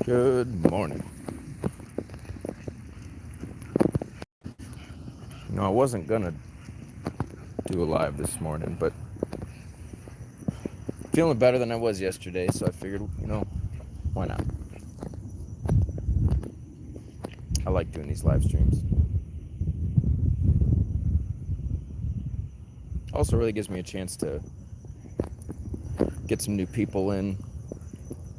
Good morning. I wasn't gonna do a live this morning, but feeling better than I was yesterday, so I figured, why not? I like doing these live streams. Also really gives me a chance to get some new people in,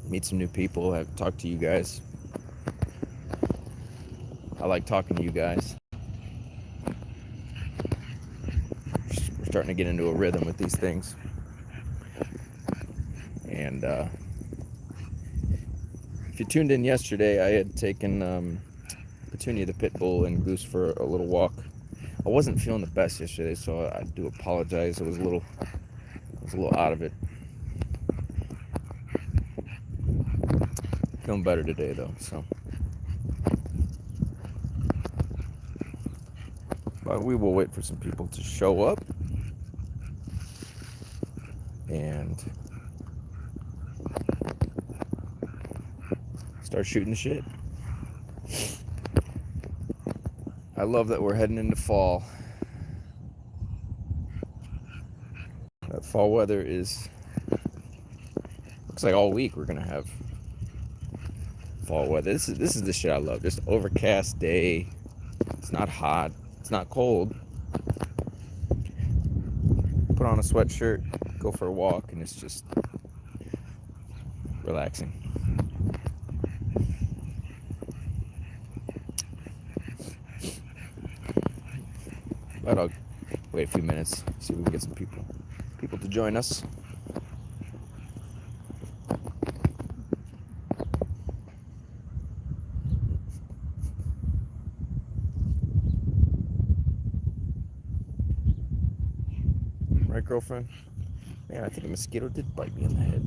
meet some new people, talk to you guys. I like talking to you guys. We're starting to get into a rhythm with these things. And if you tuned in yesterday, I had taken Petunia the pit bull and Goose for a little walk. I wasn't feeling the best yesterday, so I do apologize. I was a little out of it. Feeling better today though, so. But we will wait for some people to show up and start shooting the shit. I love that we're heading into fall. That fall weather looks like all week we're gonna have fall weather. This is the shit I love. Just overcast day. It's not hot. It's not cold. Put on a sweatshirt, go for a walk, and it's just relaxing. But I'll wait a few minutes, see if we can get some people to join us. Right, girlfriend? Man, I think a mosquito did bite me in the head.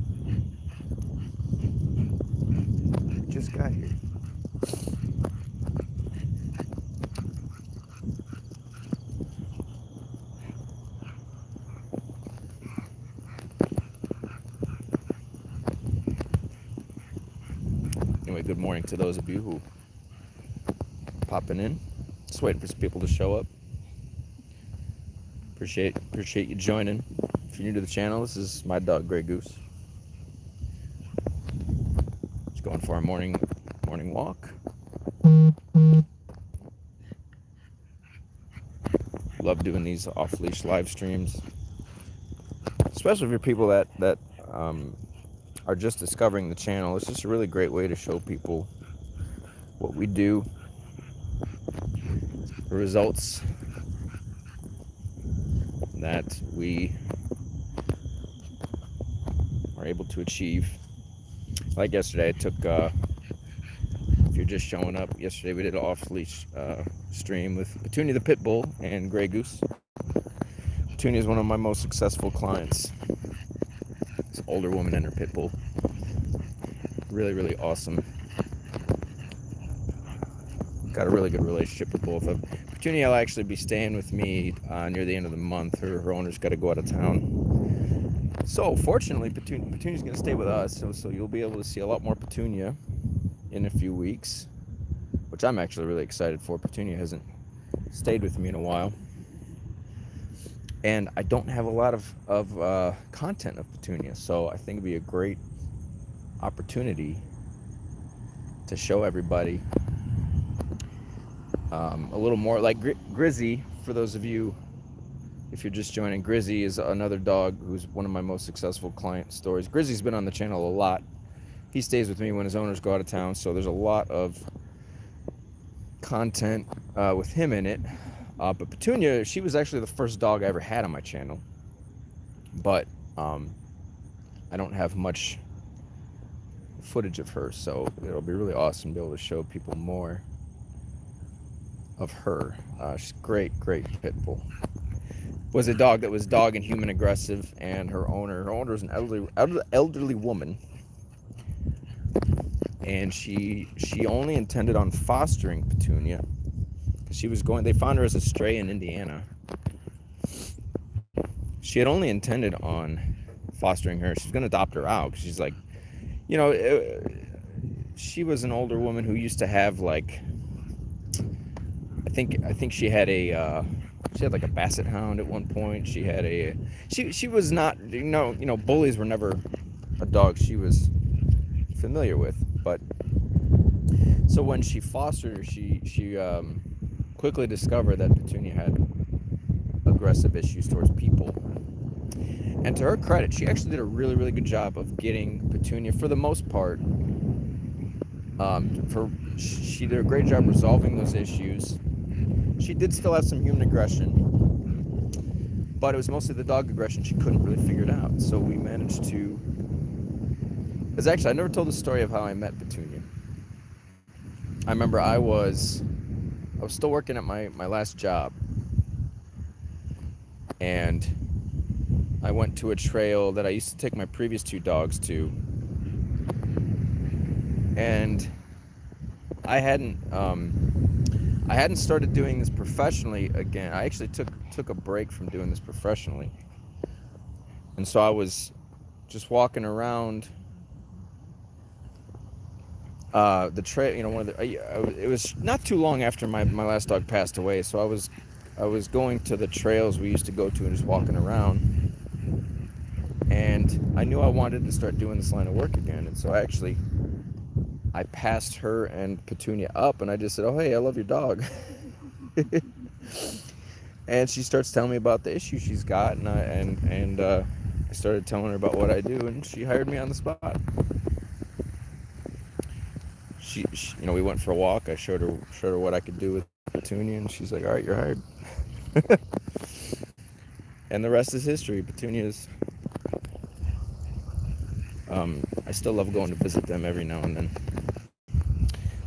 We just got here. Anyway, good morning to those of you who popping in. Just waiting for some people to show up. Appreciate you joining. If you're new to the channel, this is my dog, Gray Goose. Just going for a morning walk. Love doing these off-leash live streams, especially for people that are just discovering the channel. It's just a really great way to show people what we do, the results that we are able to achieve. Like yesterday, I took, if you're just showing up, yesterday we did an off-leash stream with Petunia the pit bull and Gray Goose. Petunia is one of my most successful clients. This older woman and her pit bull. Really, really awesome. Got a really good relationship with both of them. Petunia will actually be staying with me near the end of the month. Her owner's got to go out of town. So fortunately, Petunia's going to stay with us. So you'll be able to see a lot more Petunia in a few weeks, which I'm actually really excited for. Petunia hasn't stayed with me in a while. And I don't have a lot of content of Petunia, so I think it'd be a great opportunity to show everybody a little more. Like Grizzy, for those of you, if you're just joining, Grizzy is another dog who's one of my most successful client stories. Grizzy's been on the channel a lot. He stays with me when his owners go out of town, so there's a lot of content with him in it. But Petunia, she was actually the first dog I ever had on my channel. But I don't have much footage of her, so it'll be really awesome to be able to show people more of her. She's great pit bull. Was a dog that was dog and human aggressive, and her owner is an elderly woman, and she only intended on fostering Petunia. They found her as a stray in Indiana. She had only intended on fostering her. She's going to adopt her out because she's like, she was an older woman who used to have like, I think she had like a basset hound at one point. She had a she was not, bullies were never a dog she was familiar with. But so when she fostered her, she quickly discovered that Petunia had aggressive issues towards people. And to her credit, she actually did a really, really good job of getting Petunia, for the most part. She did a great job resolving those issues. She did still have some human aggression, but it was mostly the dog aggression she couldn't really figure it out. So we managed to. Because actually, I never told the story of how I met Petunia. I remember I was still working at my last job, and I went to a trail that I used to take my previous 2 dogs to, and I hadn't started doing this professionally again. I actually took a break from doing this professionally, and so I was just walking around the trail. It was not too long after my last dog passed away, so I was going to the trails we used to go to and just walking around. And I knew I wanted to start doing this line of work again. And so I passed her and Petunia up, and I just said, "Oh, hey, I love your dog." And she starts telling me about the issue she's got, and I started telling her about what I do, and she hired me on the spot. She we went for a walk. I showed her what I could do with Petunia, and she's like, "All right, you're hired." And the rest is history. Petunia's. I still love going to visit them every now and then.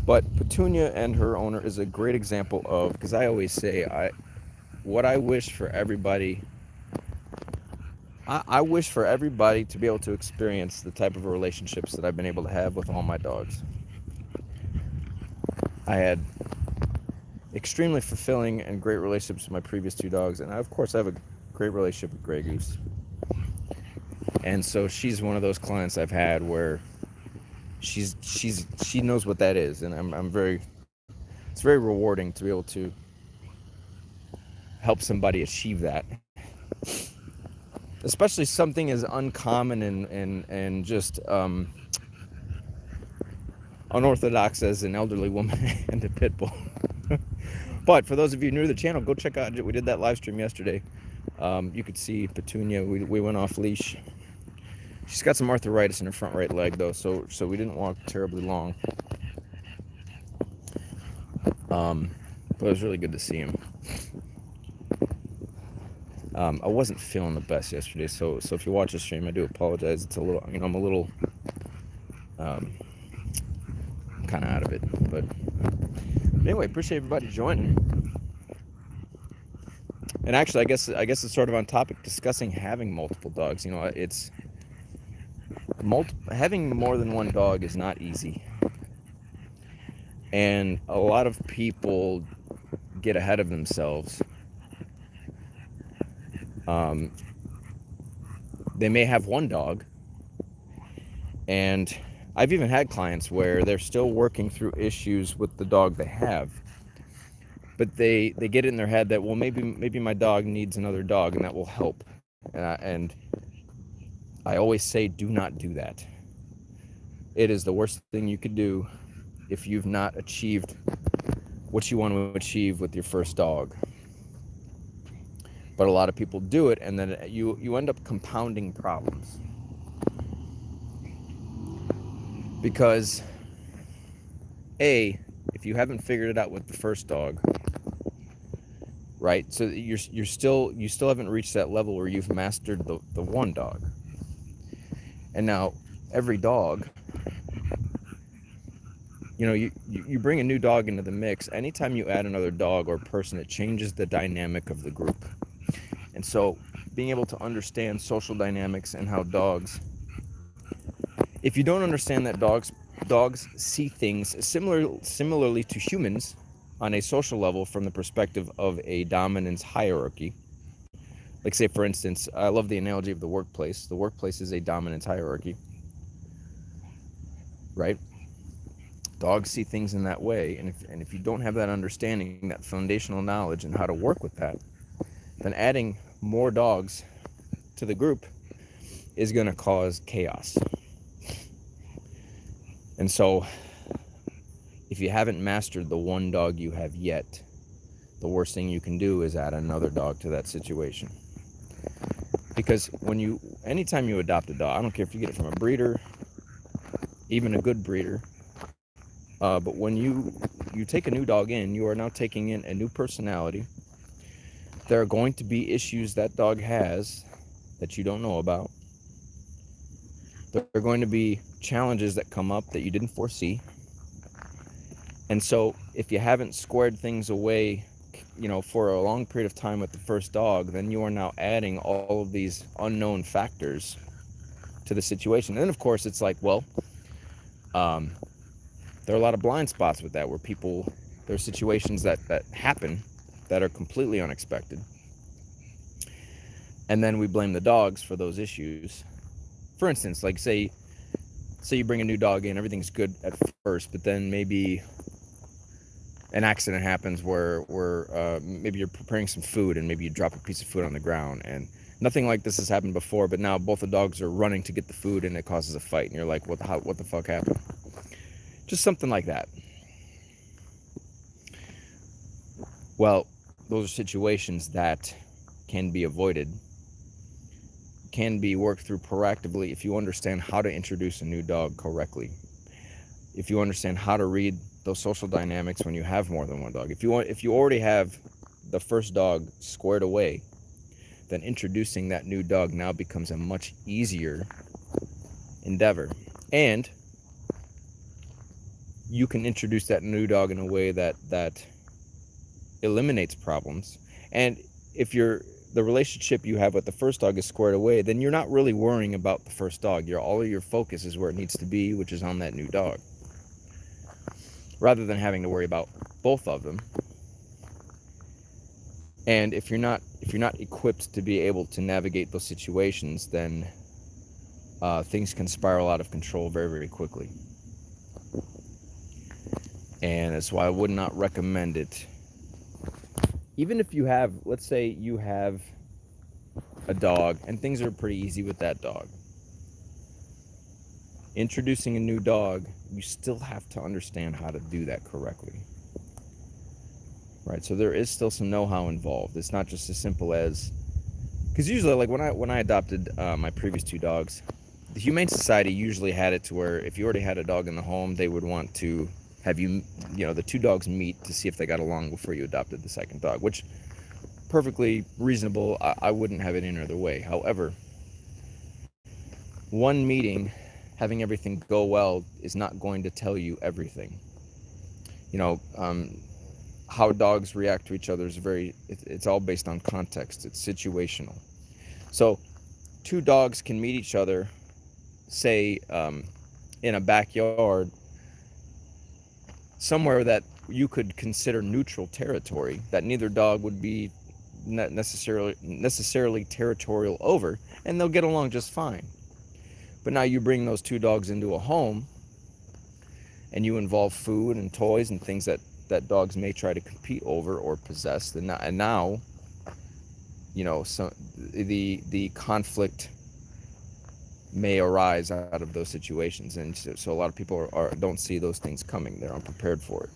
But Petunia and her owner is a great example of, because I always say, what I wish for everybody, I wish for everybody to be able to experience the type of relationships that I've been able to have with all my dogs. I had extremely fulfilling and great relationships with my previous 2 dogs, and of course I have a great relationship with Grey Goose. And so she's one of those clients I've had where she knows what that is, and it's very rewarding to be able to help somebody achieve that, especially something as uncommon and just unorthodox as an elderly woman and a pit bull. But for those of you new to the channel, go check out, we did that live stream yesterday. You could see Petunia. We went off leash. She's got some arthritis in her front right leg, though, so we didn't walk terribly long. But it was really good to see him. I wasn't feeling the best yesterday, so if you watch the stream, I do apologize. It's a little, I'm a little kind of out of it. But anyway, appreciate everybody joining. And actually, I guess it's sort of on topic, discussing having multiple dogs. It's having more than one dog is not easy, and a lot of people get ahead of themselves. They may have one dog, and I've even had clients where they're still working through issues with the dog they have, but they get it in their head that, well, maybe my dog needs another dog and that will help. And I always say, do not do that. It is the worst thing you could do if you've not achieved what you want to achieve with your first dog. But a lot of people do it, and then you end up compounding problems. Because if you haven't figured it out with the first dog, right? So you still haven't reached that level where you've mastered the one dog. And now every dog, you bring a new dog into the mix. Anytime you add another dog or person, it changes the dynamic of the group. And so being able to understand social dynamics and how dogs, if you don't understand that dogs see things similarly to humans on a social level from the perspective of a dominance hierarchy. Like, say, for instance, I love the analogy of the workplace. The workplace is a dominance hierarchy, right? Dogs see things in that way, and if you don't have that understanding, that foundational knowledge, and how to work with that, then adding more dogs to the group is going to cause chaos. And so, if you haven't mastered the one dog you have yet, the worst thing you can do is add another dog to that situation. Because anytime you adopt a dog, I don't care if you get it from a breeder, even a good breeder, but when you take a new dog in, you are now taking in a new personality. There are going to be issues that dog has that you don't know about. There are going to be challenges that come up that you didn't foresee. And so if you haven't squared things away, for a long period of time with the first dog, then you are now adding all of these unknown factors to the situation. And then, of course, it's like, well, there are a lot of blind spots with that, where there are situations that happen that are completely unexpected. And then we blame the dogs for those issues. For instance, like say you bring a new dog in, everything's good at first, but then maybe an accident happens where maybe you're preparing some food and maybe you drop a piece of food on the ground, and nothing like this has happened before, but now both the dogs are running to get the food and it causes a fight, and you're like, what the fuck happened? Just something like that. Well, those are situations that can be avoided, can be worked through proactively if you understand how to introduce a new dog correctly. If you understand how to read those social dynamics when you have more than one dog. If you already have the first dog squared away, then introducing that new dog now becomes a much easier endeavor. And you can introduce that new dog in a way that eliminates problems. And if the relationship you have with the first dog is squared away, then you're not really worrying about the first dog. All of your focus is where it needs to be, which is on that new dog, rather than having to worry about both of them. And if you're not equipped to be able to navigate those situations, then things can spiral out of control very, very quickly. And that's why I would not recommend it. Even if you have, let's say you have a dog and things are pretty easy with that dog. Introducing a new dog, you still have to understand how to do that correctly. Right? So there is still some know-how involved. It's not just as simple as, because usually, like when I adopted my previous two dogs, the Humane Society usually had it to where if you already had a dog in the home, they would want to have the two dogs meet to see if they got along before you adopted the second dog, which perfectly reasonable. I wouldn't have it any other way. However, one meeting, having everything go well, is not going to tell you everything. How dogs react to each other is it's all based on context. It's situational. So two dogs can meet each other, say in a backyard, somewhere that you could consider neutral territory, that neither dog would be not necessarily territorial over, and they'll get along just fine. But now you bring those two dogs into a home, and you involve food and toys and things that dogs may try to compete over or possess, and now so the conflict may arise out of those situations, and so a lot of people don't see those things coming. They're unprepared for it.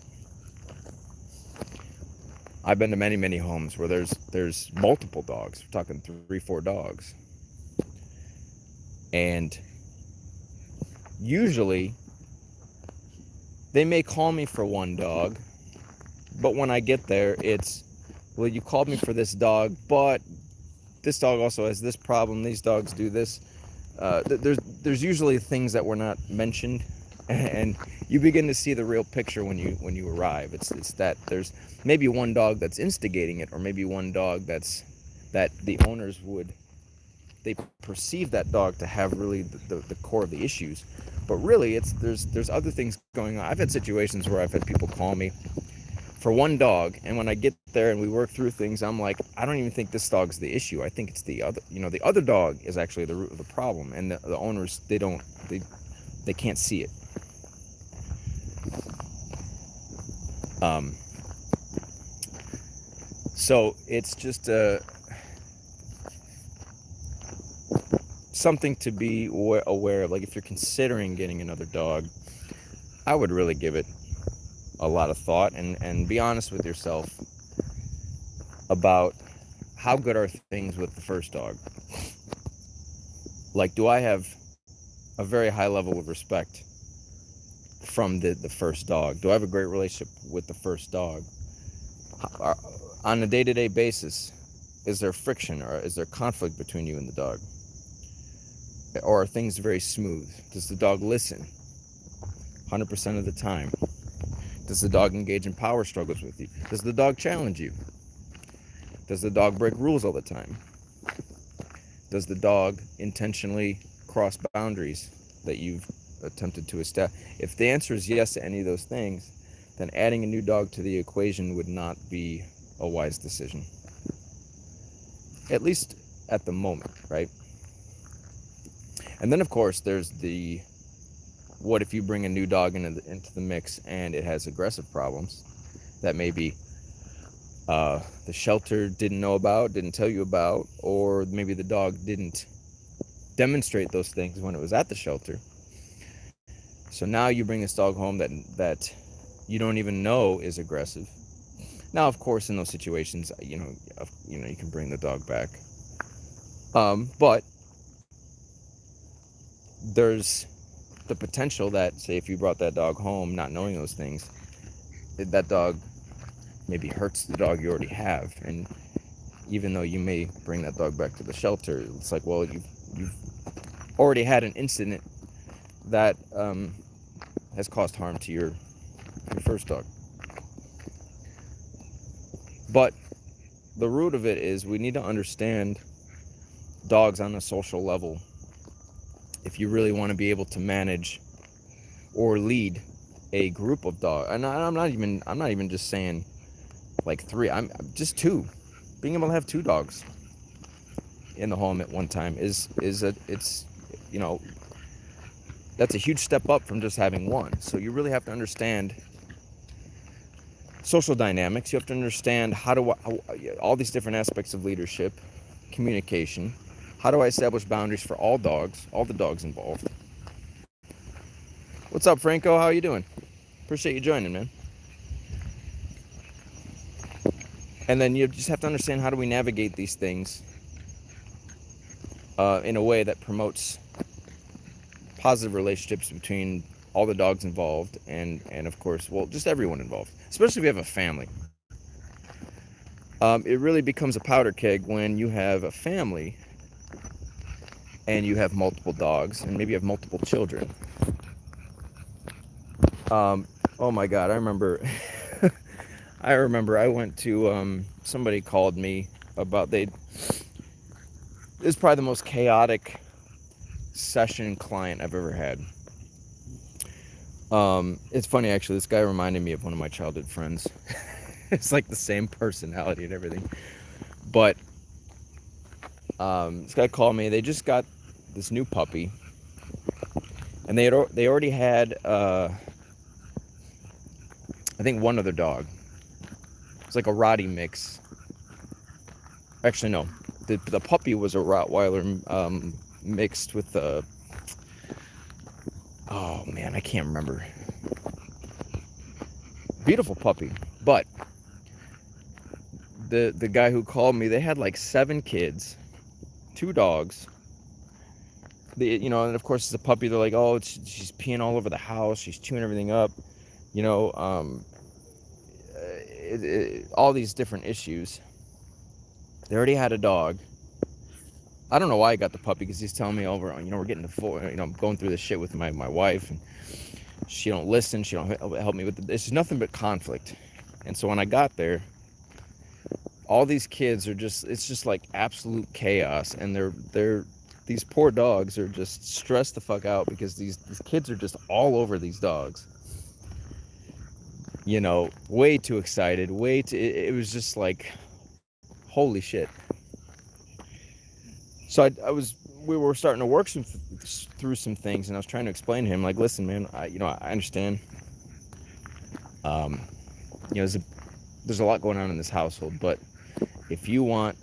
I've been to many homes where there's multiple dogs. We're talking 3-4 dogs, and usually they may call me for one dog, but when I get there, it's, well, you called me for this dog, but this dog also has this problem. These dogs do this. There's usually things that were not mentioned, and you begin to see the real picture when you arrive. It's that there's maybe one dog that's instigating it, or maybe one dog that the owners they perceive that dog to have really the core of the issues, but really there's other things going on. I've had situations where I've had people call me for one dog, and when I get there and we work through things, I'm like, I don't even think this dog's the issue. I think it's the other, the other dog is actually the root of the problem, and the owners, they can't see it. Um, so it's just something to be aware of. Like if you're considering getting another dog, I would really give it a lot of thought and be honest with yourself about how good are things with the first dog. Like, do I have a very high level of respect from the first dog? Do I have a great relationship with the first dog? On a day-to-day basis, is there friction or is there conflict between you and the dog? Or are things very smooth? Does the dog listen 100% of the time? Does the dog engage in power struggles with you? Does the dog challenge you? Does the dog break rules all the time? Does the dog intentionally cross boundaries that you've attempted to establish? If the answer is yes to any of those things, then adding a new dog to the equation would not be a wise decision. At least at the moment, right? And then, of course, there's the what if you bring a new dog into the mix and it has aggressive problems that maybe the shelter didn't know about, didn't tell you about, or maybe the dog didn't demonstrate those things when it was at the shelter. So now you bring this dog home that you don't even know is aggressive. Now, of course, in those situations, you can bring the dog back. But there's the potential that, say, if you brought that dog home not knowing those things, that dog maybe hurts the dog you already have. And even though you may bring that dog back to the shelter, it's like, well, you've already had an incident that has caused harm to your first dog. But the root of it is we need to understand dogs on a social level if you really want to be able to manage or lead a group of dogs. And I'm not even just saying like 3. I'm just 2. Being able to have 2 dogs in the home at one time it's that's a huge step up from just having 1. So you really have to understand social dynamics. You have to understand how all these different aspects of leadership, communication. How do I establish boundaries for all the dogs involved? What's up, Franco? How you doing? Appreciate you joining, man. And then you just have to understand, how do we navigate these things in a way that promotes positive relationships between all the dogs involved and of course, well, just everyone involved, especially if you have a family. It really becomes a powder keg when you have a family and you have multiple dogs and maybe you have multiple children. Oh my God, I remember I went to, somebody called me about, this is probably the most chaotic session client I've ever had. It's funny, actually, this guy reminded me of one of my childhood friends. It's like the same personality and everything. But this guy called me. They just got this new puppy, and they already had I think one other dog. It's like a Rottie mix. Actually, no, the puppy was a Rottweiler mixed with oh man, I can't remember. Beautiful puppy. But the guy who called me, they had like 7 kids, 2 dogs. And of course it's a puppy. They're like, oh, she's peeing all over the house, she's chewing everything up, all these different issues. They already had a dog. I don't know why I got the puppy, because he's telling me over, we're getting I'm going through this shit with my wife, and she don't listen, she don't help me with it's just nothing but conflict. And so when I got there, all these kids are it's just like absolute chaos, and these poor dogs are just stressed the fuck out because these kids are just all over these dogs. Way too excited, it was just like, holy shit. So we were starting to work through some things, and I was trying to explain to him, like, listen, man, I understand. you know, there's a lot going on in this household, but if you want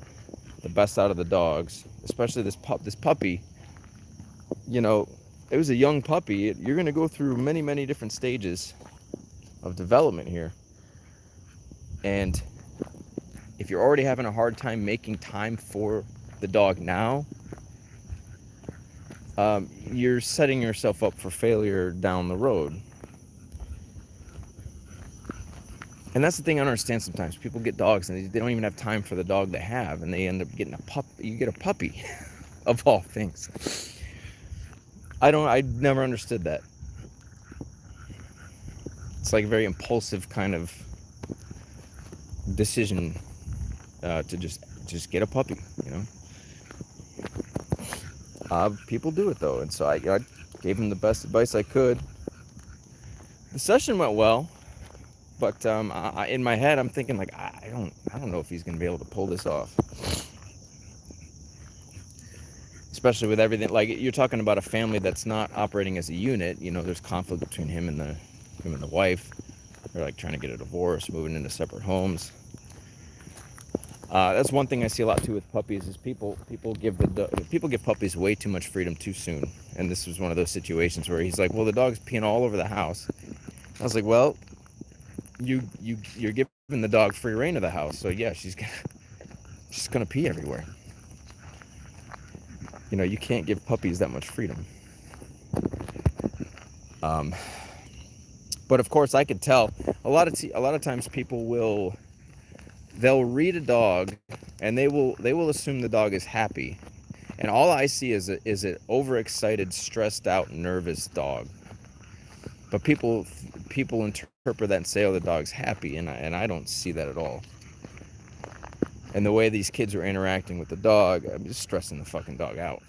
the best out of the dogs, especially this puppy, you know, it was a young puppy. You're going to go through many, many different stages of development here. And if you're already having a hard time making time for the dog now, you're setting yourself up for failure down the road. And that's the thing I don't understand sometimes. People get dogs and they don't even have time for the dog they have, and they end up getting a pup. You get a puppy, of all things. I never understood that. It's like a very impulsive kind of decision to just get a puppy, you know. People do it though, and so I gave him the best advice I could. The session went well, but in my head I'm thinking like I don't know if he's gonna be able to pull this off. Especially with everything, like you're talking about a family that's not operating as a unit. You know, there's conflict between him and the wife. They're like trying to get a divorce, moving into separate homes. That's one thing I see a lot too with puppies is people give puppies way too much freedom too soon. And this was one of those situations where he's like, well, the dog's peeing all over the house. I was like, well, you're giving the dog free reign of the house, so yeah, she's gonna pee everywhere. You know, you can't give puppies that much freedom. But of course, I could tell a lot of times people they'll read a dog and they will assume the dog is happy, and all I see is an overexcited, stressed out, nervous dog. But people interpret that and say, oh, the dog's happy, and I don't see that at all. And the way these kids are interacting with the dog, I'm just stressing the fucking dog out.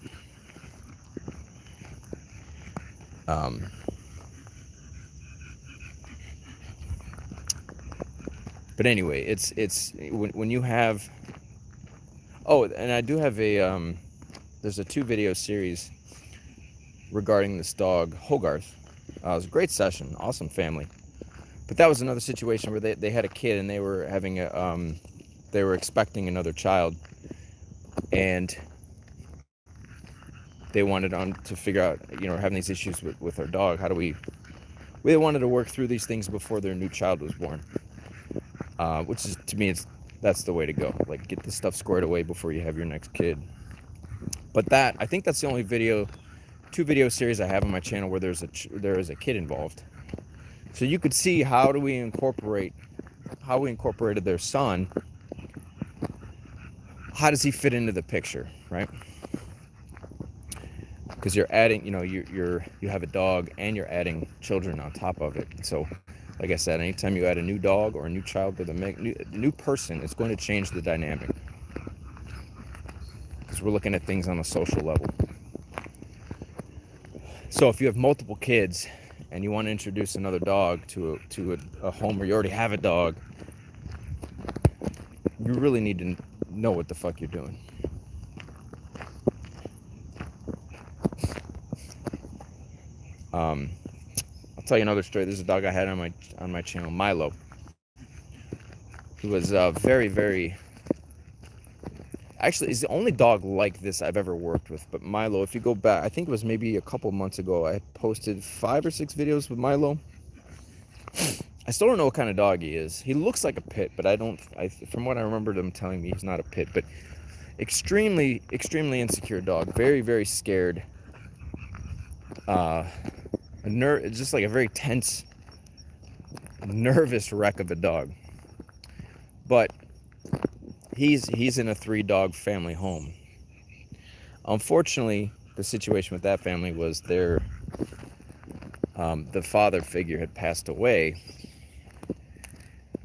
But anyway, it's when you have. Oh, and I do have a there's a 2-video series regarding this dog, Hogarth. It was a great session, awesome family. But that was another situation where they had a kid and they were having they were expecting another child, and they wanted to figure out, you know, having these issues with our dog. How do we wanted to work through these things before their new child was born, which is, to me, that's the way to go. Like, get this stuff squared away before you have your next kid. But I think that's the only 2-video series I have on my channel where there is a kid involved. So you could see how we incorporated their son. How does he fit into the picture, right? Because you're adding, you know, you have a dog and you're adding children on top of it. So, like I said, anytime you add a new dog or a new child to the new person, it's going to change the dynamic. Because we're looking at things on a social level. So if you have multiple kids and you want to introduce another dog to a home where you already have a dog, you really need to know what the fuck you're doing. I'll tell you another story. There's a dog I had on my channel, Milo, who was very, very. Actually, he's the only dog like this I've ever worked with. But Milo, if you go back, I think it was maybe a couple months ago, I posted 5 or 6 videos with Milo. I still don't know what kind of dog he is. He looks like a pit, but from what I remember them telling me, he's not a pit. But extremely, extremely insecure dog. Very, very scared. Just like a very tense, nervous wreck of a dog. But he's in a 3-dog family home. Unfortunately, the situation with that family was the father figure had passed away,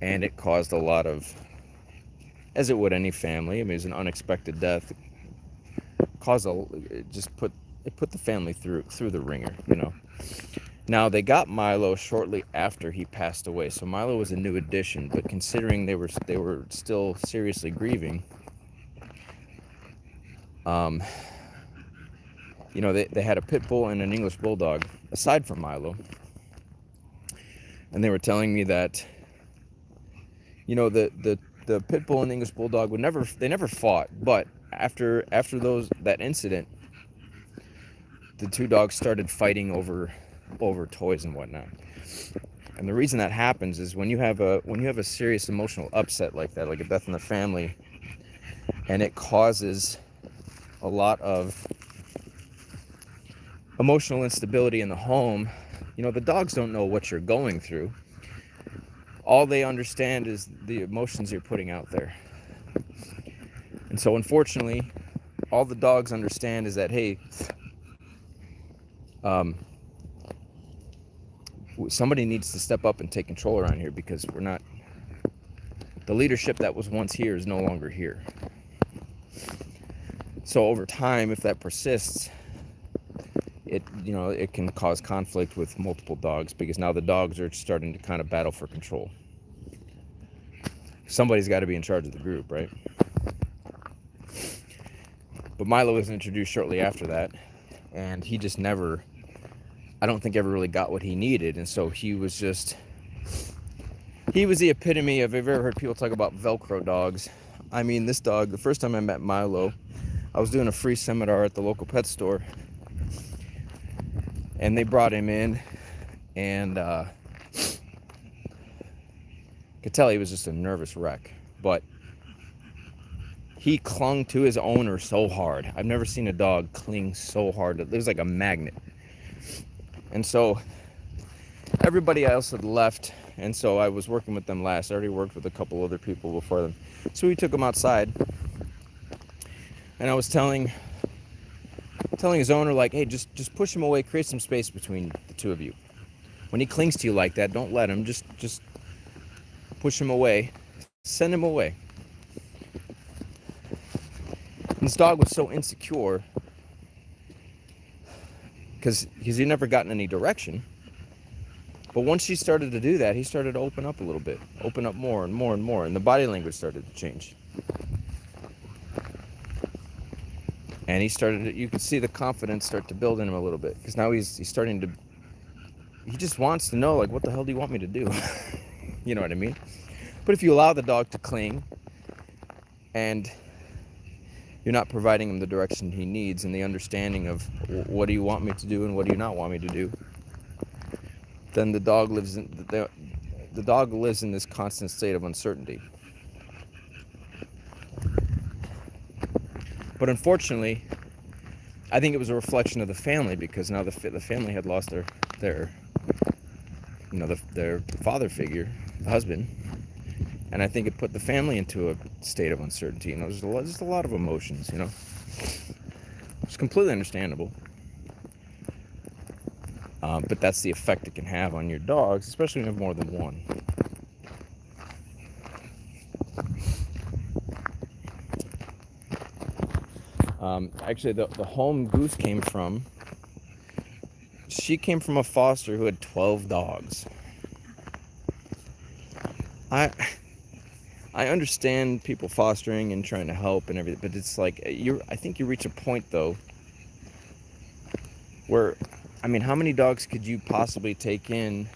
and it caused a lot of, as it would any family. I mean, it was an unexpected death. It put the family through the ringer, you know. Now, they got Milo shortly after he passed away, so Milo was a new addition, but considering they were still seriously grieving, you know, they had a pit bull and an English bulldog aside from Milo, and they were telling me that You know, the pit bull and the English bulldog they never fought, but after that incident, the two dogs started fighting over toys and whatnot. And the reason that happens is when you have a serious emotional upset like that, like a death in the family, and it causes a lot of emotional instability in the home. You know, the dogs don't know what you're going through. All they understand is the emotions you're putting out there. And so unfortunately, all the dogs understand is that, hey, somebody needs to step up and take control around here, because the leadership that was once here is no longer here. So over time, if that persists, it can cause conflict with multiple dogs, because now the dogs are starting to kind of battle for control. Somebody's got to be in charge of the group, right? But Milo was introduced shortly after that, and he just never, I don't think, ever really got what he needed. And so he was the epitome of, have you ever heard people talk about Velcro dogs? I mean, this dog, the first time I met Milo, I was doing a free seminar at the local pet store, and they brought him in, and could tell he was just a nervous wreck, but he clung to his owner so hard. I've never seen a dog cling so hard. It was like a magnet. And so everybody else had left, and so I was working with them last. I already worked with a couple other people before them. So we took him outside, and I was telling his owner, like, hey, just push him away, create some space between the two of you. When he clings to you like that, don't let him. Just push him away, send him away. And this dog was so insecure because he never gotten any direction. But once she started to do that, he started to open up a little bit, open up more and more and more, and the body language started to change. And you could see the confidence start to build in him a little bit, because now he's starting to, he just wants to know, like, what the hell do you want me to do? You know what I mean? But if you allow the dog to cling, and you're not providing him the direction he needs and the understanding of what do you want me to do and what do you not want me to do, then the dog lives in this constant state of uncertainty. But unfortunately, I think it was a reflection of the family, because now the family had lost their father figure, the husband, and I think it put the family into a state of uncertainty. And there's just a lot of emotions, you know. It's completely understandable. But that's the effect it can have on your dogs, especially when you have more than one. Actually, the home Goose came from, she came from a foster who had 12 dogs. I understand people fostering and trying to help and everything, but it's like, I think you reach a point, though, where, I mean, how many dogs could you possibly take in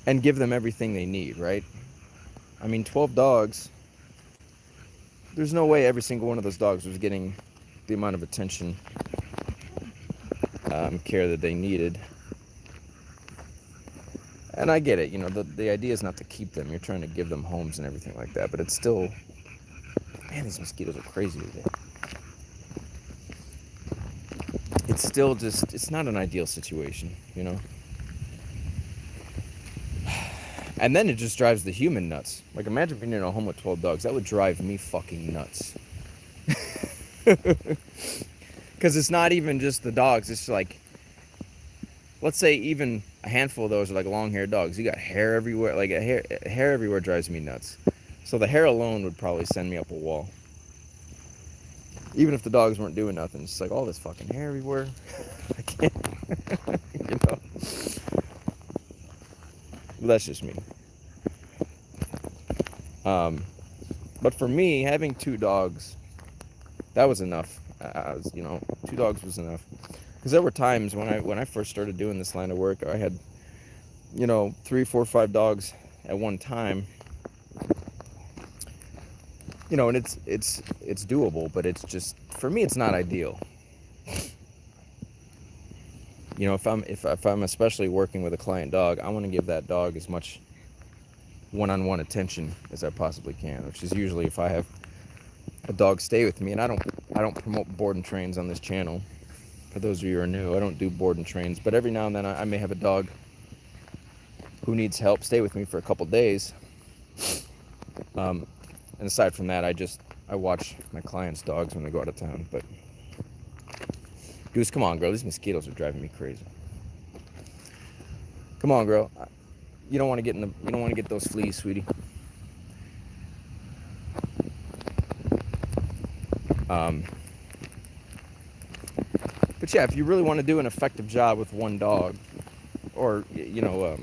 and give them everything they need, right? I mean, 12 dogs, there's no way every single one of those dogs was getting the amount of attention, care that they needed. And I get it, you know, the idea is not to keep them. You're trying to give them homes and everything like that, but it's still, man, these mosquitoes are crazy today. It's still just, it's not an ideal situation, you know? And then it just drives the human nuts. Like, imagine being in a home with 12 dogs. That would drive me fucking nuts. Because it's not even just the dogs. It's like, let's say even a handful of those are like long-haired dogs. You got hair everywhere. Like, hair everywhere drives me nuts. So the hair alone would probably send me up a wall. Even if the dogs weren't doing nothing. It's like all this fucking hair everywhere. I can't. You know? That's just me. But for me, having 2 dogs, that was enough. 2 dogs was enough. Because there were times when I first started doing this line of work, I had, 3, 4, 5 dogs at one time, you know, and it's doable, but it's just, for me, it's not ideal. You know, if I'm especially working with a client dog, I want to give that dog as much one-on-one attention as I possibly can, which is usually if I have a dog stay with me. And I don't promote board and trains on this channel. For those of you who are new, I don't do board and trains, but every now and then I may have a dog who needs help stay with me for a couple days. And aside from that, I watch my clients' dogs when they go out of town. But Goose, come on, girl. These mosquitoes are driving me crazy. Come on, girl. You don't want to get those fleas, sweetie. But yeah, if you really want to do an effective job with one dog, or you know,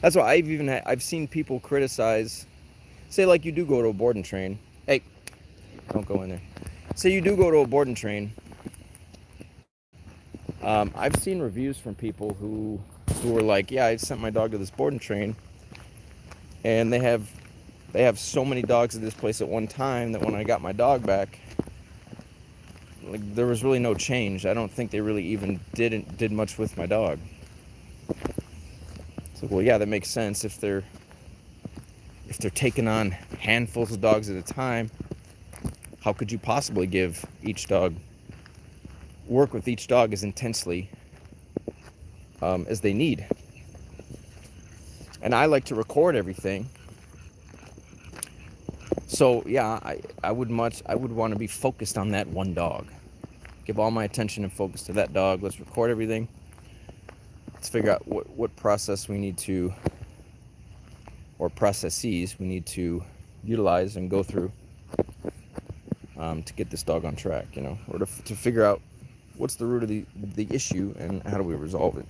that's why I've seen people criticize. Say like you do go to a board and train. Hey, don't go in there. Say you do go to a board and train. I've seen reviews from people who were like, yeah, I sent my dog to this board and train, and they have so many dogs at this place at one time that when I got my dog back, like, there was really no change. I don't think they really even did much with my dog. So, well, yeah, that makes sense. If they're taking on handfuls of dogs at a time, how could you possibly work with each dog as intensely as they need? And I like to record everything. So yeah, I would want to be focused on that one dog. Give all my attention and focus to that dog. Let's record everything. Let's figure out what process we need to, or processes we need to utilize and go through to get this dog on track, you know, or to figure out what's the root of the issue and how do we resolve it.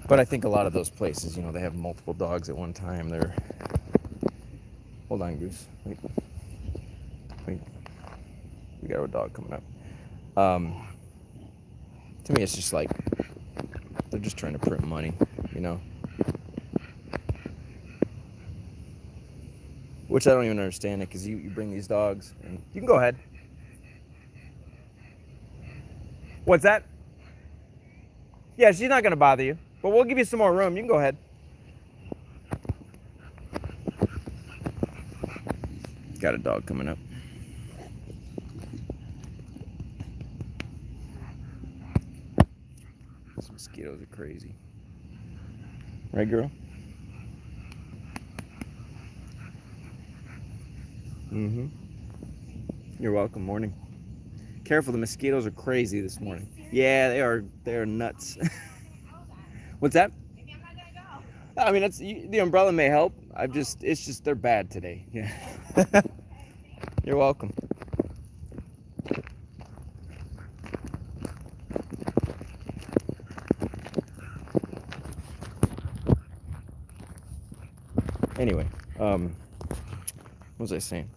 But I think a lot of those places, you know, they have multiple dogs at one time. Hold on, Goose. Wait. We got a dog coming up. To me, it's just like they're just trying to print money, you know. Which I don't even understand it, because you bring these dogs, and you can go ahead. What's that? Yeah, she's not going to bother you, but we'll give you some more room. You can go ahead. Got a dog coming up. These mosquitoes are crazy. Right, girl? Mm-hmm. You're welcome. Morning. Careful, the mosquitoes are crazy this morning. Yeah, they are nuts. What's that? Maybe I'm not gonna go. I mean, the umbrella may help. It's just they're bad today. Yeah. You're welcome. Anyway, what was I saying?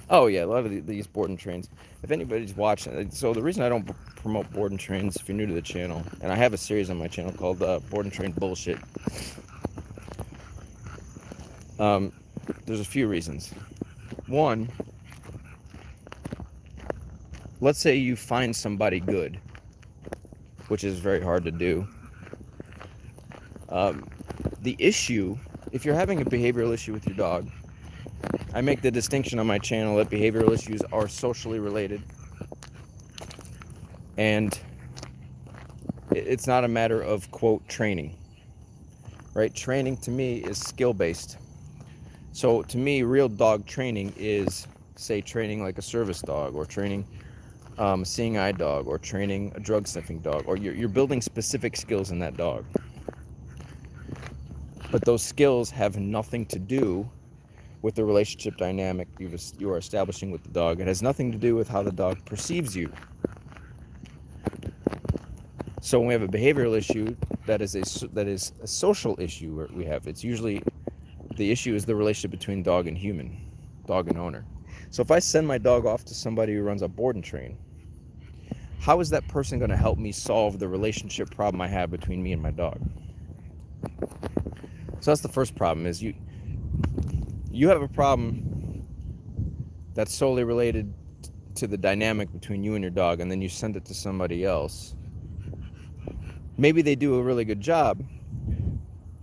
Oh yeah, a lot of these board and trains. If anybody's watching, so the reason I don't promote board and trains, if you're new to the channel, and I have a series on my channel called Board and Train Bullshit. There's a few reasons. One, let's say you find somebody good, which is very hard to do. The issue, if you're having a behavioral issue with your dog, I make the distinction on my channel that behavioral issues are socially related. And it's not a matter of, quote, training. Right? Training to me is skill-based. So to me, real dog training is, say, training like a service dog, or training a seeing eye dog, or training a drug sniffing dog, or you're building specific skills in that dog. But those skills have nothing to do with the relationship dynamic you are establishing with the dog. It has nothing to do with how the dog perceives you. So when we have a behavioral issue, that is a social issue we have. It's usually, the issue is the relationship between dog and human, dog and owner. So if I send my dog off to somebody who runs a board and train, how is that person going to help me solve the relationship problem I have between me and my dog? So that's the first problem, is you have a problem that's solely related to the dynamic between you and your dog, and then you send it to somebody else. Maybe they do a really good job,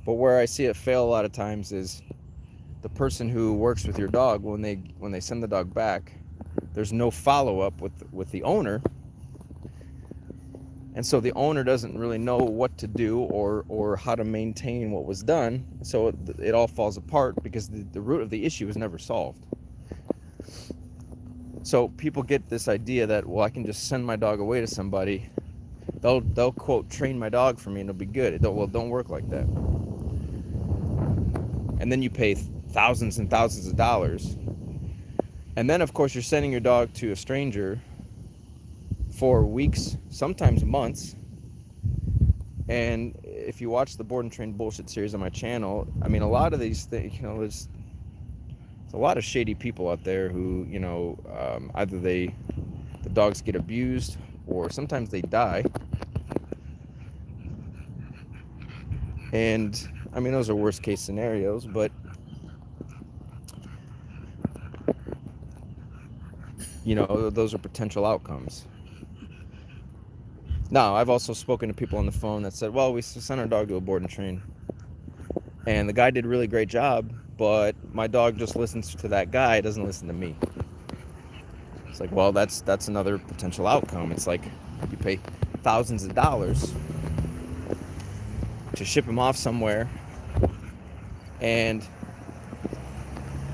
but where I see it fail a lot of times is the person who works with your dog, when they send the dog back, there's no follow-up with the owner, and so the owner doesn't really know what to do or how to maintain what was done, so it all falls apart because the root of the issue is never solved. So people get this idea that, well, I can just send my dog away to somebody, they'll quote train my dog for me and it'll be good. It don't work like that. And then you pay thousands and thousands of dollars, and then of course you're sending your dog to a stranger for weeks, sometimes months. And if you watch the Board and Train Bullshit series on my channel, I mean, a lot of these things, there's a lot of shady people out there who, either the dogs get abused or sometimes they die. And I mean, those are worst case scenarios, but those are potential outcomes. Now, I've also spoken to people on the phone that said, well, we sent our dog to a board and train, and the guy did a really great job, but my dog just listens to that guy, doesn't listen to me. It's like, well, that's another potential outcome. It's like you pay thousands of dollars to ship him off somewhere, and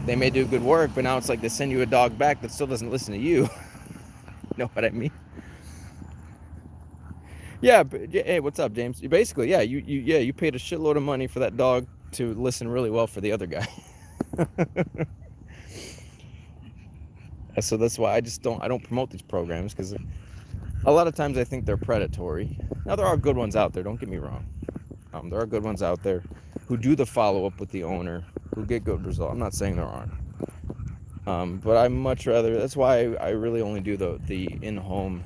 they may do good work, but now it's like they send you a dog back that still doesn't listen to you. You know what I mean? Yeah, but, hey, what's up, James? Basically, yeah, you paid a shitload of money for that dog to listen really well for the other guy. So that's why I don't promote these programs, because a lot of times I think they're predatory. Now, there are good ones out there, don't get me wrong. There are good ones out there who do the follow-up with the owner, who get good results. I'm not saying there aren't. But I much rather, that's why I really only do the in-home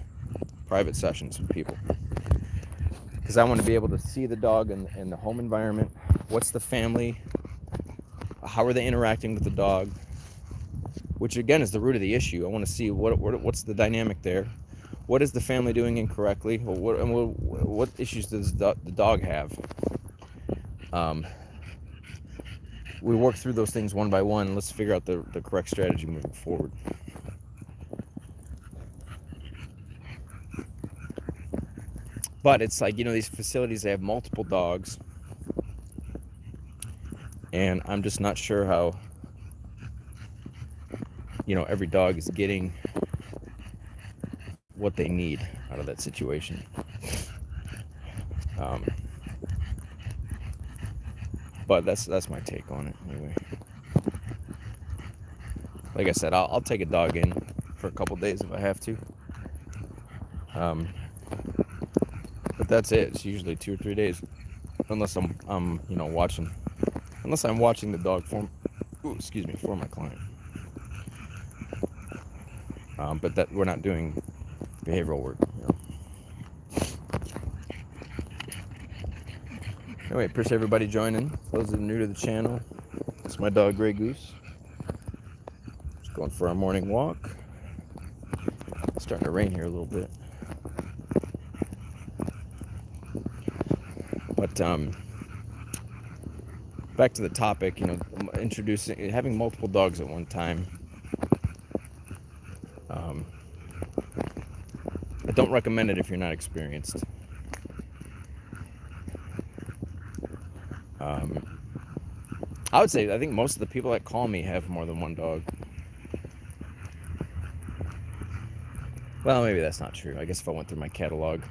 private sessions with people. Because I want to be able to see the dog in the home environment. What's the family? How are they interacting with the dog? Which again is the root of the issue. I want to see what's the dynamic there. What is the family doing incorrectly? What issues does the dog have? We work through those things one by one. Let's figure out the correct strategy moving forward. But it's like, these facilities, they have multiple dogs, and I'm just not sure how, every dog is getting what they need out of that situation. But that's my take on it anyway. Like I said, I'll take a dog in for a couple days if I have to. But that's it. It's usually 2 or 3 days, unless I'm watching the dog for my client. But that we're not doing behavioral work. Anyway, appreciate everybody joining. Those that are new to the channel, it's my dog Gray Goose. Just going for our morning walk. It's starting to rain here a little bit. But back to the topic, having multiple dogs at one time. I don't recommend it if you're not experienced. I would say, I think most of the people that call me have more than one dog. Well, maybe that's not true. I guess if I went through my catalog,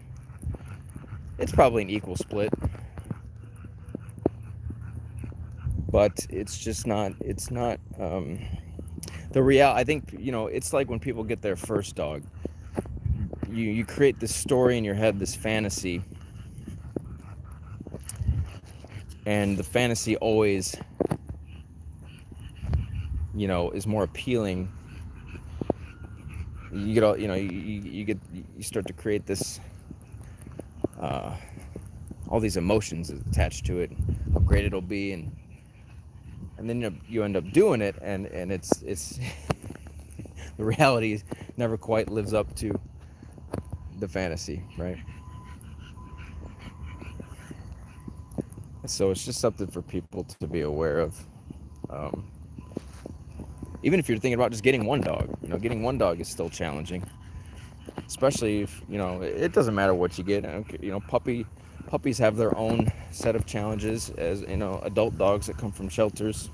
it's probably an equal split. But it's just not, the reality. I think, it's like when people get their first dog. You create this story in your head, this fantasy. And the fantasy always, is more appealing you get all, you start to create this, all these emotions attached to it, how great it'll be, and then you end up doing it, and it's the reality never quite lives up to the fantasy, right? So it's just something for people to be aware of. Even if you're thinking about just getting one dog, getting one dog is still challenging, especially if, it doesn't matter what you get. Puppies have their own set of challenges, as adult dogs that come from shelters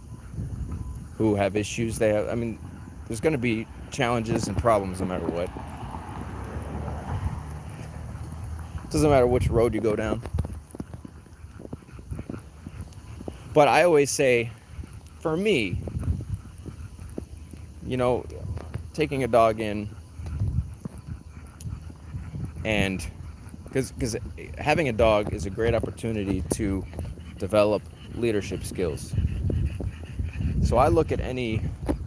who have issues. There's going to be challenges and problems no matter what. It doesn't matter which road you go down. But I always say, for me, taking a dog in, and because having a dog is a great opportunity to develop leadership skills. So I look at any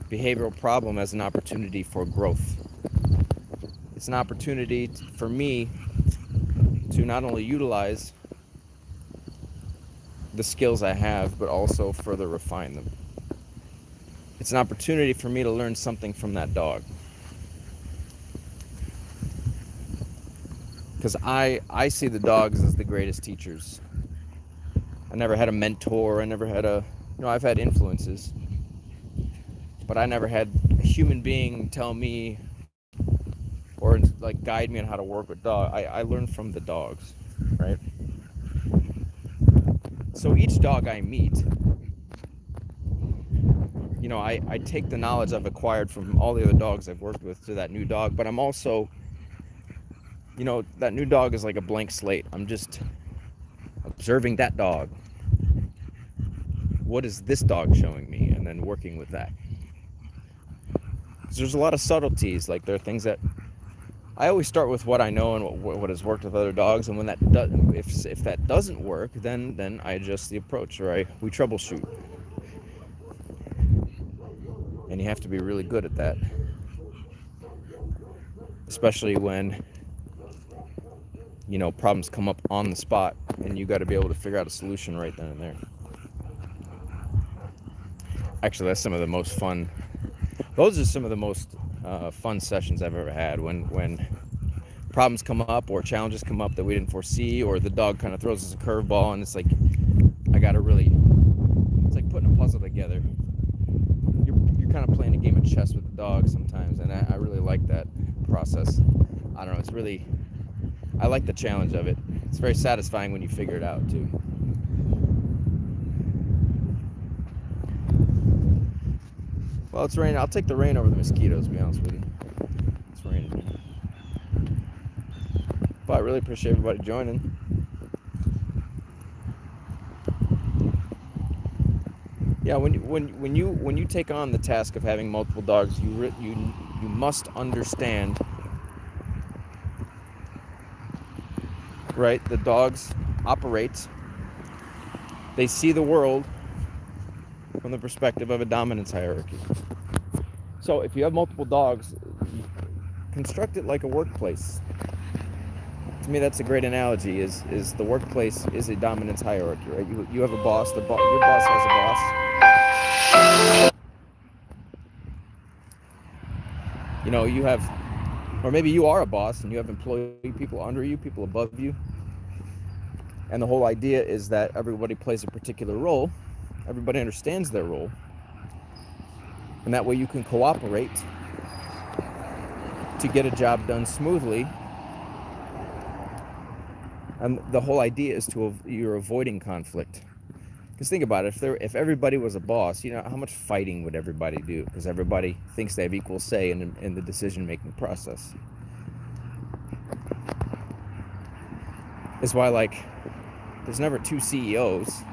behavioral problem as an opportunity for growth. It's an opportunity for me to not only utilize the skills I have, but also further refine them. It's an opportunity for me to learn something from that dog. Because I see the dogs as the greatest teachers. I never had a mentor. I never had I've had influences. But I never had a human being tell me or guide me on how to work with dogs. I learned from the dogs, right? So each dog I meet, I take the knowledge I've acquired from all the other dogs I've worked with to that new dog, but I'm also, that new dog is like a blank slate. I'm just observing that dog. What is this dog showing me? And then working with that. There's a lot of subtleties. Like, there are things that I always start with what I know and what has worked with other dogs, and when that if that doesn't work, then I adjust the approach, or we troubleshoot. And you have to be really good at that, especially when problems come up on the spot, and you got to be able to figure out a solution right then and there. Actually, that's some of the most fun. Those are some of the most fun sessions I've ever had, when problems come up or challenges come up that we didn't foresee, or the dog kind of throws us a curveball, and it's like, it's like putting a puzzle together. You're kind of playing a game of chess with the dog sometimes, and I really like that process. I don't know, I like the challenge of it. It's very satisfying when you figure it out too. Well, it's raining. I'll take the rain over the mosquitoes, to be honest with you. It's raining. But I really appreciate everybody joining. Yeah, when you take on the task of having multiple dogs, you must understand, right? The dogs operate. They see the world from the perspective of a dominance hierarchy. So if you have multiple dogs, construct it like a workplace. To me, that's a great analogy. Is the workplace is a dominance hierarchy, right? You have a boss. Your boss has a boss. You have, or maybe you are a boss and you have employee people under you, people above you. And the whole idea is that everybody plays a particular role. Everybody understands their role. And that way you can cooperate to get a job done smoothly. And the whole idea is you're avoiding conflict. Because think about it, if everybody was a boss, how much fighting would everybody do? Because everybody thinks they have equal say in the decision-making process. It's why, there's never two CEOs.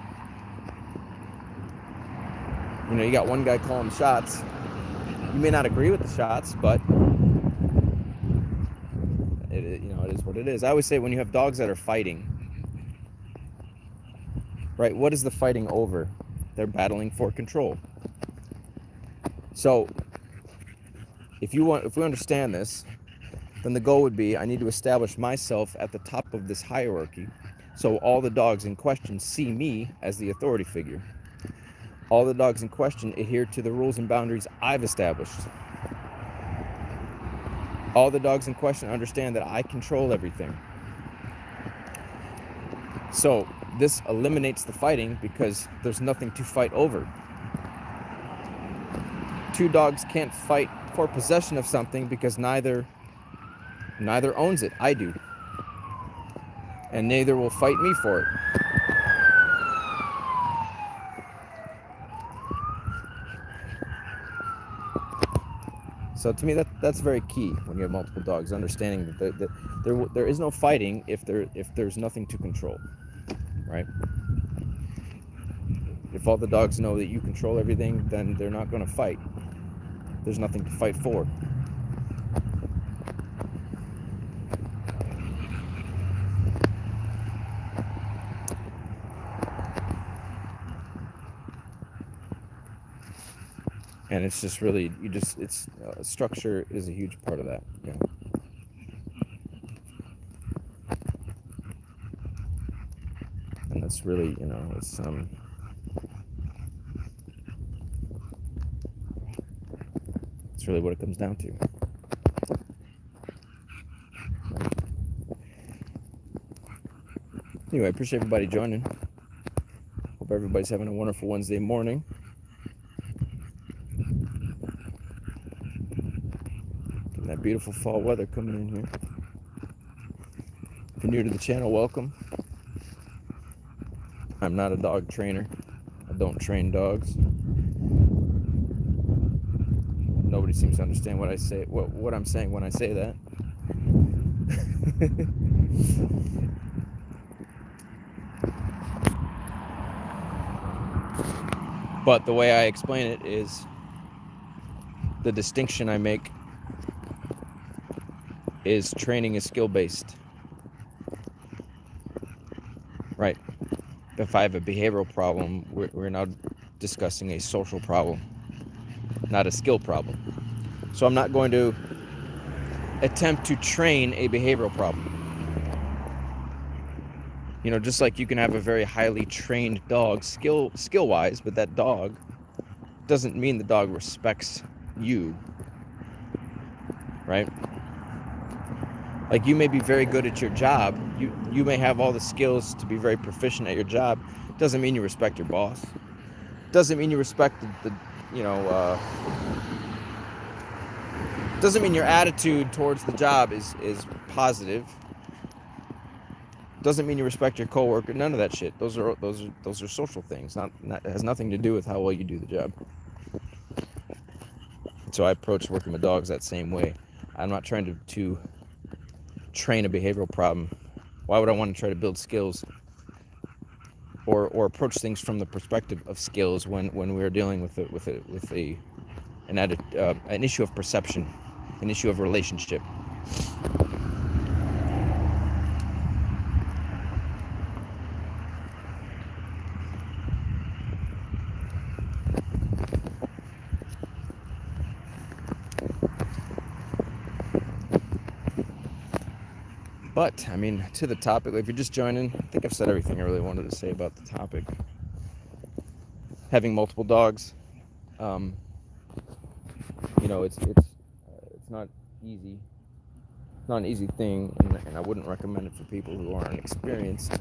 You got one guy calling shots. You may not agree with the shots, but it is what it is. I always say, when you have dogs that are fighting, right, what is the fighting over? They're battling for control. So if we understand this, then the goal would be, I need to establish myself at the top of this hierarchy, so all the dogs in question see me as the authority figure. All the dogs in question adhere to the rules and boundaries I've established. All the dogs in question understand that I control everything. So this eliminates the fighting because there's nothing to fight over. Two dogs can't fight for possession of something because neither owns it. I do. And neither will fight me for it. So to me, that's very key when you have multiple dogs, understanding that there is no fighting if there's nothing to control, right? If all the dogs know that you control everything, then they're not going to fight. There's nothing to fight for. And it's just really, structure is a huge part of that, you know. And that's really, you know, it's really what it comes down to. Anyway, I appreciate everybody joining. Hope everybody's having a wonderful Wednesday morning. Getting that beautiful fall weather coming in here. If you're new to the channel, welcome. I'm not a dog trainer. I don't train dogs. Nobody seems to understand what I say, what I'm saying when I say that. But the way I explain it is, the distinction I make is training is skill-based. Right. If I have a behavioral problem, we're now discussing a social problem, not a skill problem. So I'm not going to attempt to train a behavioral problem. You know, just like you can have a very highly trained dog skill-wise, but that dog doesn't mean the dog respects you, right? Like, you may be very good at your job. You may have all the skills to be very proficient at your job. Doesn't mean you respect your boss. Doesn't mean you respect doesn't mean your attitude towards the job is positive. Doesn't mean you respect your coworker. None of that shit. Those are social things. It has nothing to do with how well you do the job. So I approach working with dogs that same way. I'm not trying to train a behavioral problem. Why would I want to try to build skills or approach things from the perspective of skills when we're dealing with an issue of perception, an issue of relationship? But, I mean, to the topic, if you're just joining, I think I've said everything I really wanted to say about the topic. Having multiple dogs, you know, it's not easy. It's not an easy thing, and I wouldn't recommend it for people who aren't experienced.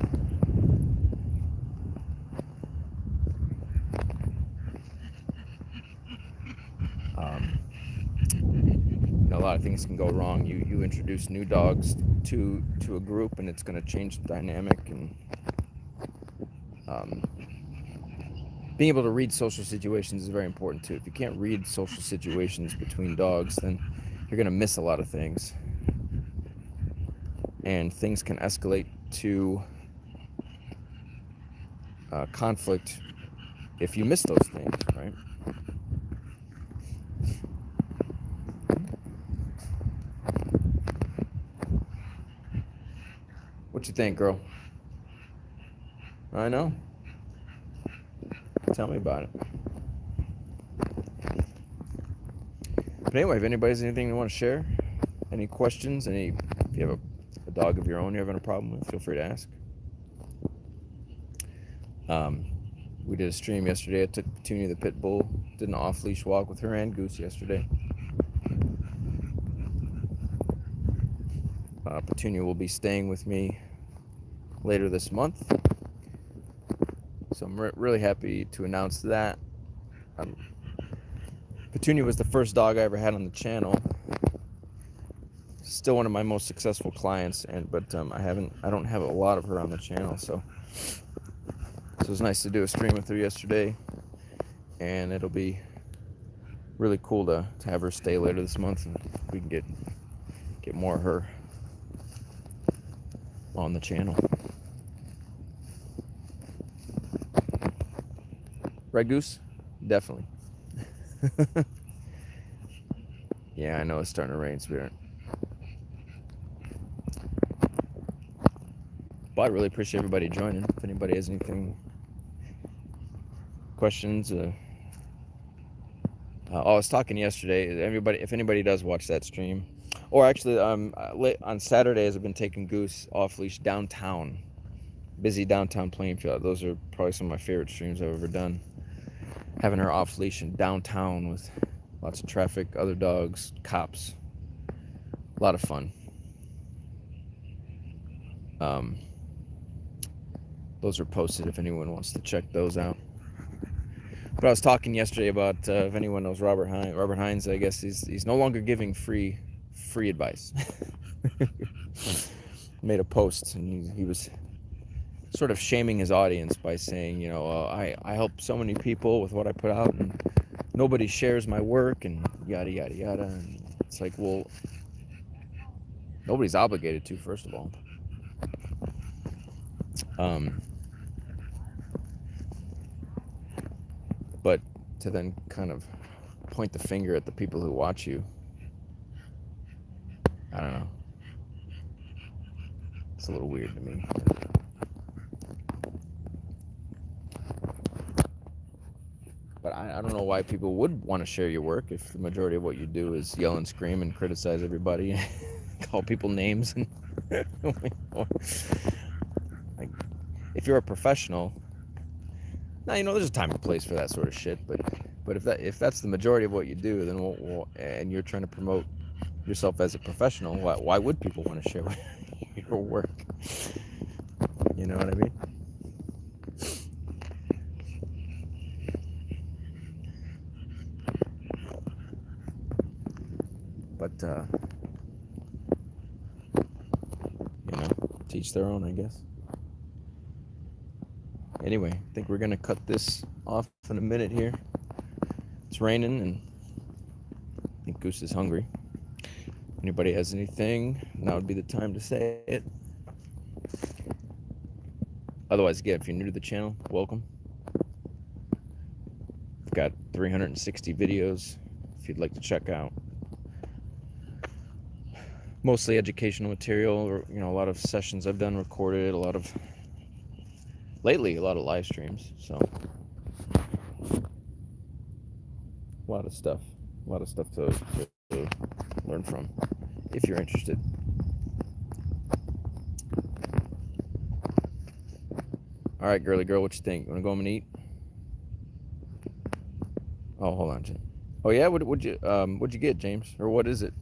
You know, a lot of things can go wrong. You introduce new dogs to a group, and it's going to change the dynamic. And being able to read social situations is very important too. If you can't read social situations between dogs, then you're going to miss a lot of things, and things can escalate to conflict if you miss those things, right? What you think, girl? I know. Tell me about it. But anyway, if anybody has anything they want to share, any questions, if you have a dog of your own you're having a problem with, feel free to ask. We did a stream yesterday. I took Petunia the pit bull, did an off-leash walk with her and Goose yesterday. Petunia will be staying with me later this month, so I'm really happy to announce that. Petunia was the first dog I ever had on the channel. Still one of my most successful clients, but I don't have a lot of her on the channel, so it was nice to do a stream with her yesterday, and it'll be really cool to have her stay later this month, and we can get more of her on the channel. Right, Goose? Definitely. Yeah, I know it's starting to rain, Spirit. But I really appreciate everybody joining. If anybody has anything, questions, I was talking yesterday. If anybody does watch that stream, or actually, on Saturdays I've been taking Goose off leash downtown, busy downtown Plainfield. Those are probably some of my favorite streams I've ever done. Having her off leash in downtown with lots of traffic, other dogs, cops. A lot of fun. Those are posted if anyone wants to check those out. But I was talking yesterday about if anyone knows Robert Hines, I guess he's no longer giving free advice. Made a post and he was sort of shaming his audience by saying, you know, I help so many people with what I put out and nobody shares my work and yada yada yada. And it's like, well, nobody's obligated to, first of all. But to then kind of point the finger at the people who watch you, I don't know. It's a little weird to me. But I don't know why people would want to share your work if the majority of what you do is yell and scream and criticize everybody, call people names. And like, if you're a professional, now, you know, there's a time and place for that sort of shit. But if that's the majority of what you do, then and you're trying to promote yourself as a professional, why would people want to share your work? You know what I mean? But you know, teach their own, I guess. Anyway, I think we're gonna cut this off in a minute here. It's raining and I think Goose is hungry. Anybody has anything, now would be the time to say it. Otherwise, again, if you're new to the channel, welcome. I've got 360 videos if you'd like to check out. Mostly educational material, or, you know, a lot of sessions I've done recorded, lately a lot of live streams, so a lot of stuff to learn from if you're interested. All right, girly girl, what you think? You want to go home and eat? Oh, hold on, Jim. Oh yeah, what'd you get, James? Or what is it?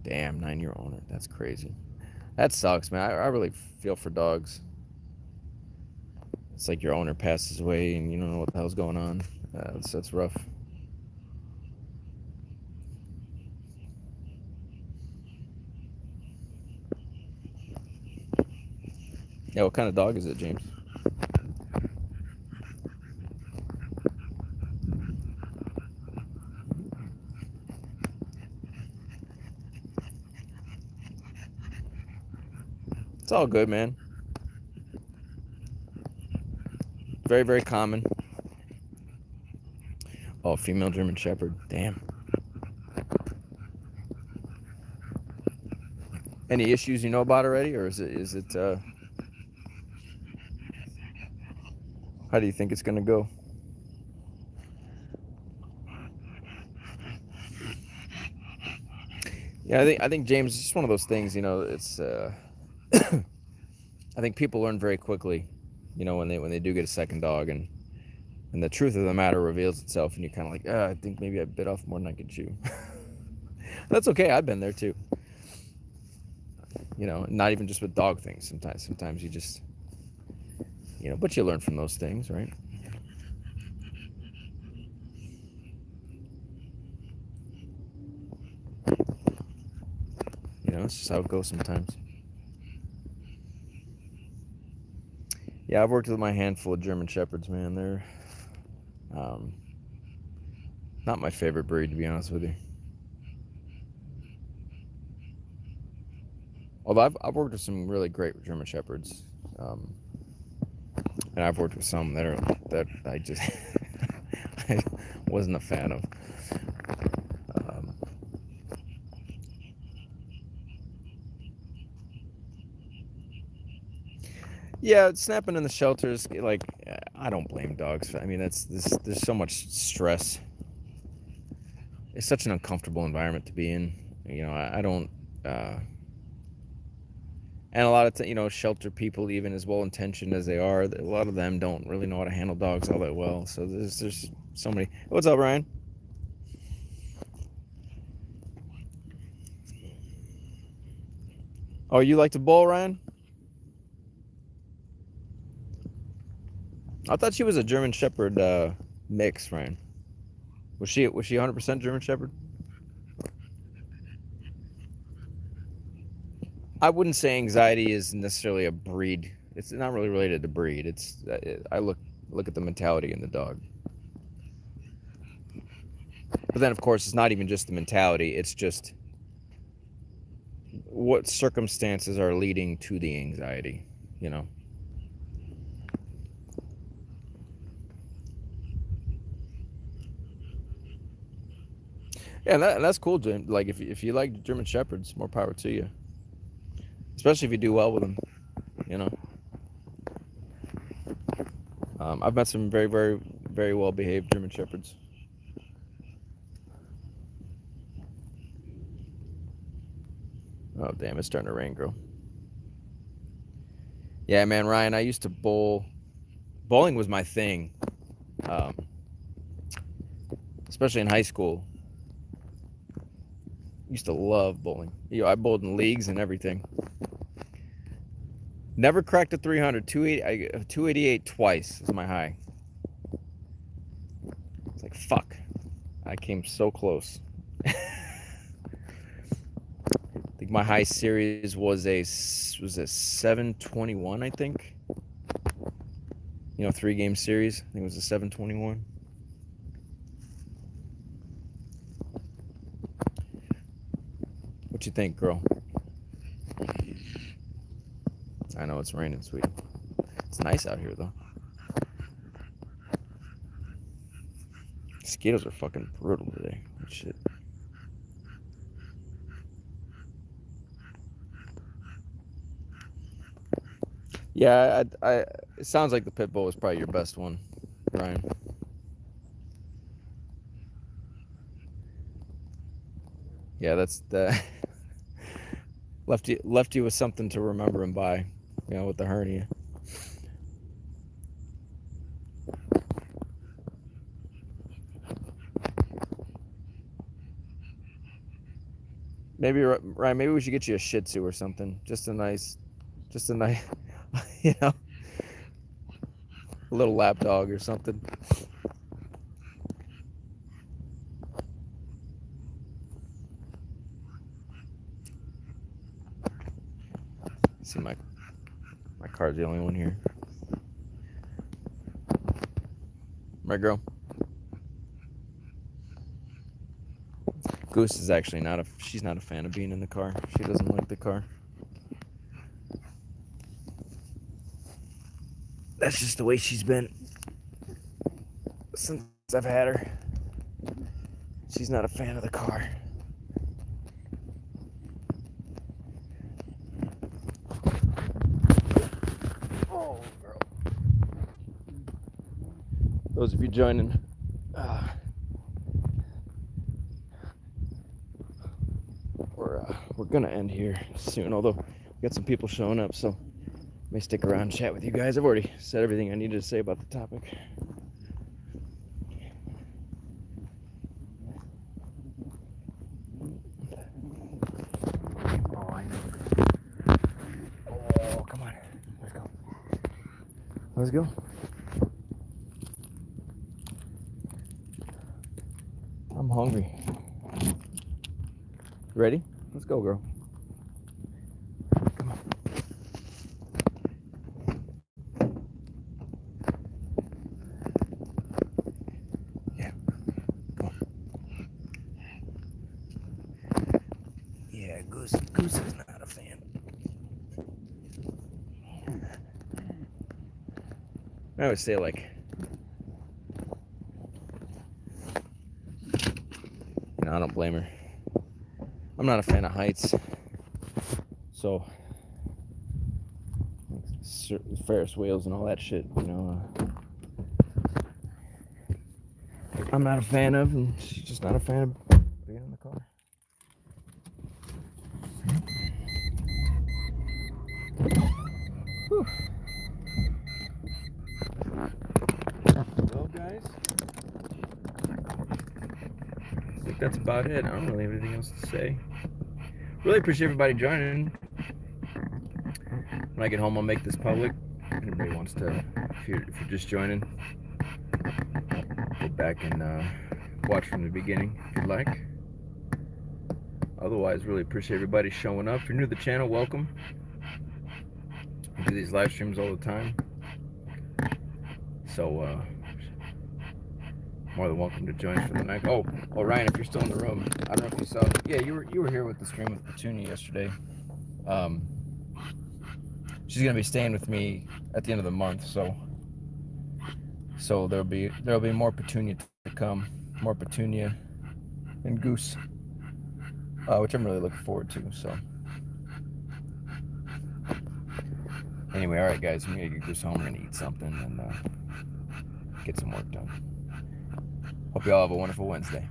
Damn, 9-year owner. That's crazy. That sucks, man. I really feel for dogs. It's like your owner passes away and you don't know what the hell's going on. That's rough. Yeah, what kind of dog is it, James? It's all good, man. Very, very common. Oh, female German Shepherd. Damn. Any issues you know about already, or is it how do you think it's gonna go? Yeah, I think James, it's just one of those things. You know, it's I think people learn very quickly. You know, when they do get a second dog, and the truth of the matter reveals itself, and you're kind of like, I think maybe I bit off more than I could chew. That's okay. I've been there too. You know, not even just with dog things. Sometimes you just, you know, but you learn from those things, right? You know, it's just how it goes sometimes. Yeah, I've worked with my handful of German Shepherds, man. They're not my favorite breed, to be honest with you. Although I've worked with some really great German Shepherds, and I've worked with some that I just I wasn't a fan of. Yeah, snapping in the shelters, like, I don't blame dogs. I mean, there's so much stress. It's such an uncomfortable environment to be in. You know, I don't. And a lot of you know, shelter people, even as well intentioned as they are, a lot of them don't really know how to handle dogs all that well. So there's so many. What's up, Ryan? Oh, you like to bowl, Ryan? I thought she was a German Shepherd mix, Ryan. Was she 100% German Shepherd? I wouldn't say anxiety is necessarily a breed. It's not really related to breed. It's I look at the mentality in the dog. But then, of course, it's not even just the mentality. It's just what circumstances are leading to the anxiety. You know. Yeah, that's cool, Jim. Like if you like German Shepherds, more power to you. Especially if you do well with them. You know. I've met some very, very, very well behaved German Shepherds. Oh damn! It's starting to rain, girl. Yeah, man, Ryan. I used to bowl. Bowling was my thing, um, especially in high school. Used to love bowling. You know, I bowled in leagues and everything. Never cracked a 300. 288 twice is my high. It's like, fuck. I came so close. I think my high series was a 721, I think. You know, 3-game series. I think it was a 721. What you think, girl? I know it's raining, sweetie. It's nice out here, though. Mosquitoes are fucking brutal today. Shit. Yeah, it sounds like the pit bull was probably your best one, Ryan. Yeah, that's the left you with something to remember him by, you know, with the hernia. Maybe Ryan, maybe we should get you a Shih Tzu or something. Just a nice, you know, a little lap dog or something. See, my car's the only one here. My girl. Goose is actually she's not a fan of being in the car. She doesn't like the car. That's just the way she's been since I've had her. She's not a fan of the car. Oh, girl. Those of you joining, we're we're gonna end here soon, although we got some people showing up, so I may stick around and chat with you guys. I've already said everything I needed to say about the topic. Oh, I know. Oh, come on. Let's go. Let's go. I'm hungry. Ready? Let's go, girl. Come on. Yeah. Come on. Yeah, Goose is not a fan. I would say, like, I don't blame her. I'm not a fan of heights, so Ferris wheels and all that shit, I'm not a fan of, and she's just not a fan of being in the car. Whew. Well, guys, I think that's about it. I don't really have anything else to say. Really appreciate everybody joining. When I get home, I'll make this public. If anybody wants to, if you're just joining, go back and watch from the beginning if you'd like. Otherwise, really appreciate everybody showing up. If you're new to the channel, welcome. I do these live streams all the time, so more than welcome to join for the night. Oh, Ryan, if you're still in the room, I don't know if you saw. Yeah, you were here with the stream with Petunia yesterday. She's gonna be staying with me at the end of the month, so there'll be more Petunia to come, more Petunia and Goose, which I'm really looking forward to. So anyway, all right, guys, I'm gonna get Goose home. We're gonna eat something and get some work done. Hope you all have a wonderful Wednesday.